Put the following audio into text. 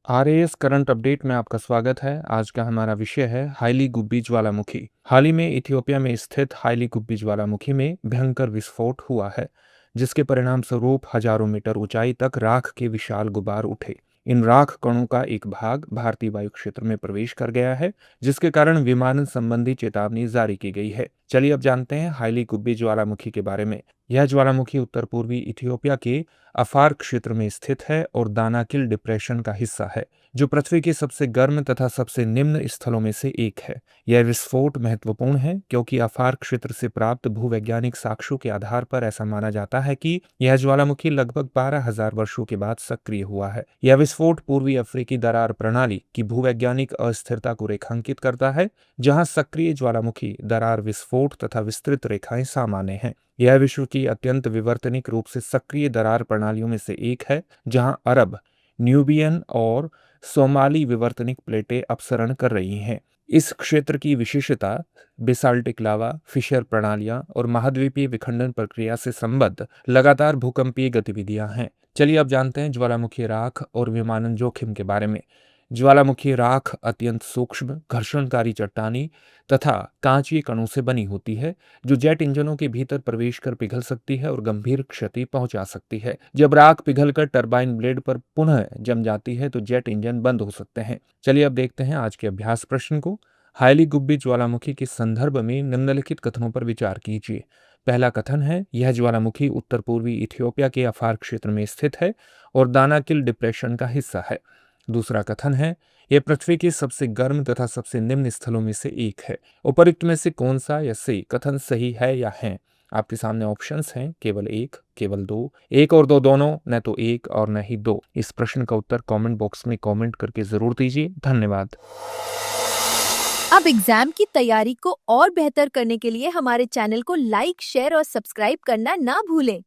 RAS current update में आपका स्वागत है। आज का हमारा विषय है हाईली गुब्बी ज्वालामुखी। हाल ही में इथियोपिया में स्थित हाईली गुब्बी ज्वालामुखी में भयंकर विस्फोट हुआ है, जिसके परिणाम स्वरूप हजारों मीटर ऊंचाई तक राख के विशाल गुबार उठे। इन राख कणों का एक भाग भारतीय वायु क्षेत्र में प्रवेश कर गया है, जिसके कारण विमानन संबंधी चेतावनी जारी की गई है। चलिए अब जानते हैं हाईली गुब्बी ज्वालामुखी के बारे में। यह ज्वालामुखी उत्तर पूर्वी इथियोपिया के अफार क्षेत्र में स्थित है और दानाकिल डिप्रेशन का हिस्सा है, जो पृथ्वी के सबसे गर्म तथा सबसे निम्न स्थलों में से एक है। यह विस्फोट महत्वपूर्ण है क्योंकि अफार क्षेत्र से प्राप्त भूवैज्ञानिक साक्ष्यों के आधार पर ऐसा माना जाता है कि यह ज्वालामुखी लगभग 12,000 वर्षों के बाद सक्रिय हुआ है। यह विस्फोट पूर्वी अफ्रीकी दरार प्रणाली की भूवैज्ञानिक अस्थिरता को रेखांकित करता है, जहां सक्रिय ज्वालामुखी दरार विस्फोट तथा विस्तृत रेखाएं सामान्य हैं। यह विश्व की अत्यंत विवर्तनिक रूप से सक्रिय दरार प्रणालियों में से एक है, जहां अरब, न्यूबियन और सोमाली विवर्तनिक प्लेटें अपसरण कर रही हैं। इस क्षेत्र की विशेषता बेसाल्टिक लावा, फिशर प्रणालियां और महाद्वीपीय विखंडन प्रक्रिया से संबद्ध लगातार भूकंपीय गतिविधियां हैं। चलिए अब जानते हैं ज्वालामुखी राख और विमानन जोखिम के बारे में। ज्वालामुखी राख अत्यंत सूक्ष्म, घर्षणकारी चट्टानी तथा कांचीय कणों से बनी होती है, जो जेट इंजनों के भीतर प्रवेश कर पिघल सकती है और गंभीर क्षति पहुंचा सकती है। जब राख पिघलकर टरबाइन ब्लेड पर पुनः जम जाती है तो जेट इंजन बंद हो सकते हैं। चलिए अब देखते हैं आज के अभ्यास प्रश्न को। हाईली गुब्बी ज्वालामुखी के संदर्भ में निम्नलिखित कथनों पर विचार कीजिए। पहला कथन है, यह ज्वालामुखी उत्तर पूर्वी इथियोपिया के अफार क्षेत्र में स्थित है और दानाकिल डिप्रेशन का हिस्सा है। दूसरा कथन है, यह पृथ्वी के सबसे गर्म तथा सबसे निम्न स्थलों में से एक है। उपरोक्त में से कौन सा या से कथन सही है या है? आपके सामने ऑप्शंस हैं, केवल एक, केवल दो, एक और दो दोनों, न तो एक और न ही दो। इस प्रश्न का उत्तर कमेंट बॉक्स में कमेंट करके जरूर दीजिए। धन्यवाद। अब एग्जाम की तैयारी को और बेहतर करने के लिए हमारे चैनल को लाइक, शेयर और सब्सक्राइब करना ना भूलें।